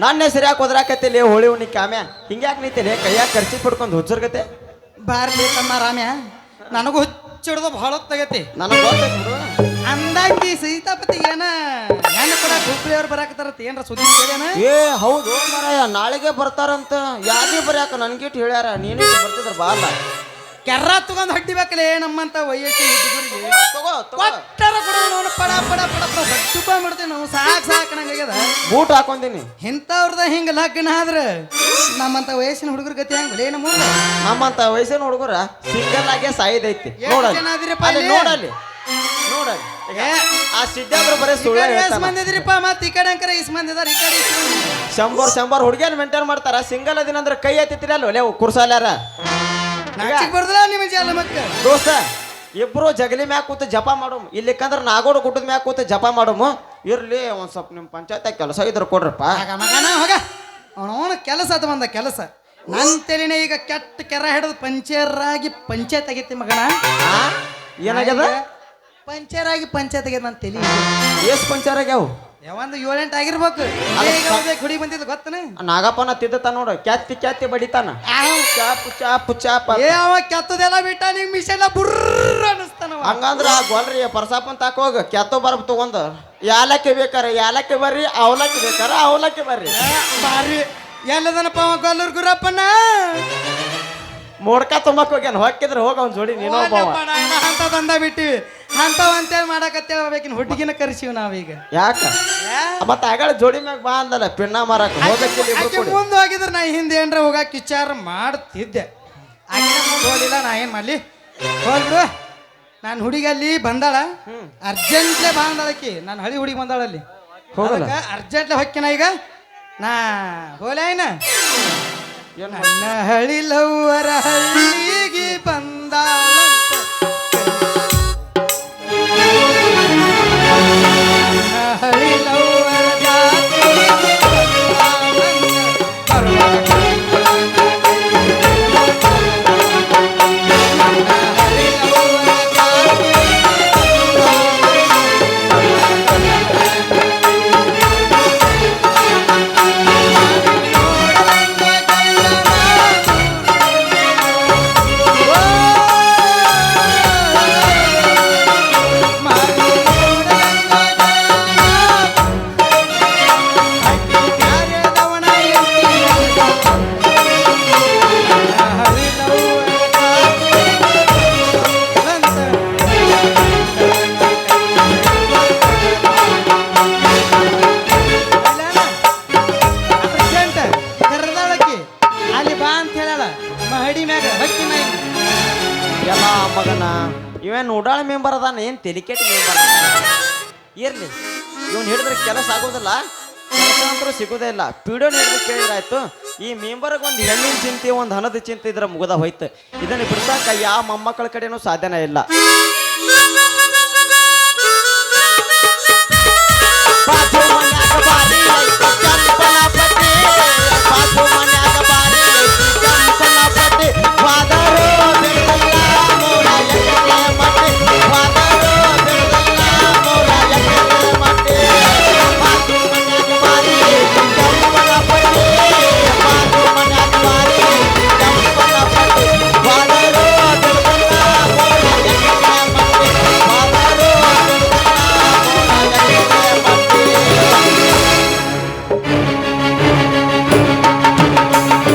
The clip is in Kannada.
ನನ್ನ ಹೆಸರು ಯಾಕೆ ಒದರಾಕತ್ತಿಲ್ಲ ಹೋಳಿ ಉಣ್ಣಿ ಕ್ಯಾಮ್ಯ ಹಿಂಗ್ಯಾಕೆ ನಿಂತೇನೆ ಕೈಯಾಗ ಖರ್ಚಿ ಪಡ್ಕೊಂಡು ಹುಚ್ಚರ್ಗತೆ ಬಾರ್ಲಿ ತಮ್ಮ ರಾಮ್ಯ ನನಗೂ ಹುಚ್ಚಿಡ್ದು ಭಾಳ ಹೊತ್ತಾಗೈತಿ ನನಗೆ ಗೊತ್ತೈತಿ ಬಿಡು ಅಂದಾಕಿ ಸೀತಾಪತಿಗೆ ಏನ ಹೆಣ್ಣು ಕೂಡ ಹುಬ್ಳಿಯವ್ರು ಬರಾಕತ್ತಾರತ್ತ ಏನ್ರ ಸುದ್ದಿ ಕೇಳ್ಯಾನ ಏ ಹೌದು ಮಾರಾಯ ನಾಳೆಗೆ ಬರ್ತಾರಂತ ಯಾರೇ ಬರ್ಯಾಕ ನನ್ಗಿಟ್ಟು ಹೇಳ್ಯಾರ ನೀನು ಬರ್ತಿದ್ರ ಬಾ ಅಲ್ಲ ಕೆರ್ರ ತಗೊಂಡ್ ಹಡ್ಡಿಬೇಕಲೇ ನಮ್ಮಂತ ವಯಸ್ಸಿನ ಹುಡುಗರಿಗೆ ತಗೋ ಕೊಟ್ಟರ ಕೂಡ ನೋಡು ಪಡ ಪಡ ಪಡ ಪಡ ಸಟ್ಟುಪ ಮಾಡ್ತೀವಿ ನಾವು ಸಾಕು ನಂಗಾಗ್ಯದ ಬೂಟ್ ಹಾಕೊಂದಿನಿ ಇಂಥವ್ರದ ಹಿಂಗ ಲಗ್ನ ಆದ್ರೆ ನಮ್ಮಂತ ವಯಸ್ಸಿನ ಹುಡುಗರ ಗತಿ ಹೆಂಗ್ ನಮ್ಮ ಮುಂದೆ ನಮ್ಮಂತ ವಯಸ್ಸಿನ ಹುಡುಗರ ಸಿಂಗಲ್ ಆಗೇ ಸಾಯ್ದೈತಿ ನೋಡಲ್ಲಿ ನೋಡಲ್ಲಿ ನೋಡಲ್ಲಿ ಆ ಸಿದ್ದಾದ್ರು ಬರೀ ಸುಳ್ಳು ಮಂದಿದ್ರಿಪ್ಪ ಮತ್ತೆ ಈ ಕಡೆ ಅಂಕರ ಇಸ್ ಮಂದಿದಾರ ಈ ಕಡೆ ಶಂಬರ್ ಹುಡುಗಿಯನ್ ಮೇಂಟೈನ್ ಮಾಡ್ತಾರ ಸಿಂಗಲ್ ಅದಿನ ಅಂದ್ರೆ ಕೈ ಎತ್ತಿತ್ತಿರ ಅಲ್ವ ಕುರ್ಸಾಲ್ಯಾರ ಬರ್ದಲ್ಲ ನಿಮ್ಮ ಜಾಲ ಮಕ್ಕ ದೋಸ್ತ ಇಬ್ರು ಜಗಲಿ ಮ್ಯಾಗ ಕೂತು ಜಪ ಮಾಡೋಮ್ ಇಲ್ಲಿಕಂದ್ರ ನಾಗೋಡು ಗುಡ್ಡದ ಮ್ಯಾಗ ಕೂತು ಜಪ ಮಾಡೋಮು ಇರ್ಲಿ ಒಂದ್ ಸ್ವಲ್ಪ ನಿಮ್ ಪಂಚಾಯತ್ ಕೆಲಸ ಇದ್ರ ಕೊಡ್ರಪ್ಪ ಮಗನ ಹೋಗ ಅವನವನ ಕೆಲಸ ಅದು ಬಂದ ಕೆಲಸ ನನ್ ತೆಲಿನೇ ಈಗ ಕೆಟ್ಟ ಕೆರ ಹಿಡಿದು ಪಂಚರಾಗಿ ಪಂಚಾಯತ್ ಆಗೈತಿ ಮಗನ ಏನಾಗ್ಯದ ಪಂಚಾಯತ್ ಆಗ್ಯದ ನನ್ನ ತೆಲಿ ಎಸ್ ಪಂಚರ್ ಆಗ್ಯಾವ ಯಾವಂದು 7-8 ಆಗಿರ್ಬೇಕು ಗುಡಿ ಬಂದಿದ್ದು ಗೊತ್ತನ ನಾಗಪ್ಪನ ತಿದ್ದತ ನೋಡು ಕ್ಯಾತಿ ಬಡಿತಾನ ಚಾಪ್ ಚಾಪ್ ಚಾಪ್ ಏ ಅವ ಕೆತ್ತದೆಲ್ಲ ಬಿಟ್ಟ ನಿಂಗ್ ಮಿಷನ್ ಬುರ್ರ ಅನಿಸ್ತಾನ ಹಂಗಂದ್ರ ಆ ಗೊಲ್ರಿ ಪರ್ಸಾಪನ್ ತಾಕೋಗ ಕೆತ್ತೋ ಬರ್ಬ ತಗೊಂಡ್ ಯಾಲಕ್ಕಿ ಬೇಕಾರ ಯಾಲಕ್ಕಿ ಬರ್ರಿ ಅವಲಕ್ಕಿ ಬೇಕಾರ ಅವಲಕ್ಕಿ ಬರ್ರಿ ಬಾರಿ ಎಲ್ಲದನಪ್ಪ ಅವ ಗೊಲ್ಲೂರ್ ಗುರಪ್ಪನ ಮೋಡ್ಕ ತುಂಬಕ್ ಹೋಗ್ಯಾನ ಹೊಕ್ಕಿದ್ರ ಹೋಗ ಅವ್ನ ಜೋಡಿ ನೀನು ಅಂತ ಬಂದ ಬಿಟ್ಟಿವಿ ಅಂತವ್ ಅಂತೇಳಿ ಮಾಡಕತ್ತೇಳ್ಬೇಕಿನ ಹುಡುಗಿನ ಕರ್ಸಿವ್ ನಾವೀಗ ಯಾಕ ಮತ್ತ ಆಗಳ ಜೋಡಿ ಮ್ಯಾಗ ಬಾ ಅಂದಲ್ಲ ಪಿಣ್ಣ ಮಾರಕ್ ಮುಂದೆ ಹೋಗಿದ್ರ ನಾ ಹಿಂದೆ ಏನ್ರ ಹೋಗಾಕ ವಿಚಾರ ಮಾಡ್ತಿದ್ದೆ ಆಕಿನ ಮುಂದೆ ಹೋಗಿಲ್ಲ ನಾ ಏನ್ ಮಾಡ್ಲಿ ಹೋಗ್ಬಿಡು ನಾನು ಹುಡುಗಿ ಅಲ್ಲಿ ಬಂದಾಳ ಅರ್ಜೆಂಟ್ಲೆ ಬಾ ಅಂದಾಳಕಿ ನಾನು ಹಳಿ ಹುಡುಗಿ ಬಂದಾಳಲ್ಲಿ ಹೋಗಲ್ಲ ಅರ್ಜೆಂಟ್ಲೆ ಹೊಕ್ಕಿನ ಈಗ ನಾ ಹೋಲೇನ ನನ್ನ ಹಳಿ ಲವ್ವರ ಹಳ್ಳಿಗೆ ಬಂದಾಳಂತ ಹಳಿ ಲವ್ವರ ಜಾತಿಗೆ ಮಗನ ಇವೇನ್ ಉಡಾಳ ಮೆಂಬರ್ ಅದಾನ ಏನ್ ತೆಲಿಕೆಟ್ ಮೆಂಬರ್ ಇರ್ಲಿ ಇವನ್ ಹಿಡಿದ್ರೆ ಕೆಲಸ ಆಗೋದಿಲ್ಲ ಕೆಲಸ ಅಂತೂ ಸಿಗೋದೇ ಇಲ್ಲ ಪಿಡಿಯೋನ್ ಹಿಡಿದು ಕೇಳಿದ್ರಾಯ್ತು ಈ ಮೆಂಬರ್ಗೆ ಒಂದು ಹೆಣ್ಣಿನ ಚಿಂತೆ ಒಂದು ಹಣದ ಚಿಂತೆ ಇದ್ರೆ ಮುಗದ ಹೋಯ್ತು ಇದನ್ನ ಬಿಡ್ಸಾಕ ಯಾವ ಮೊಮ್ಮಕ್ಕಳ ಕಡೆನೂ ಸಾಧ್ಯನೇ ಇಲ್ಲ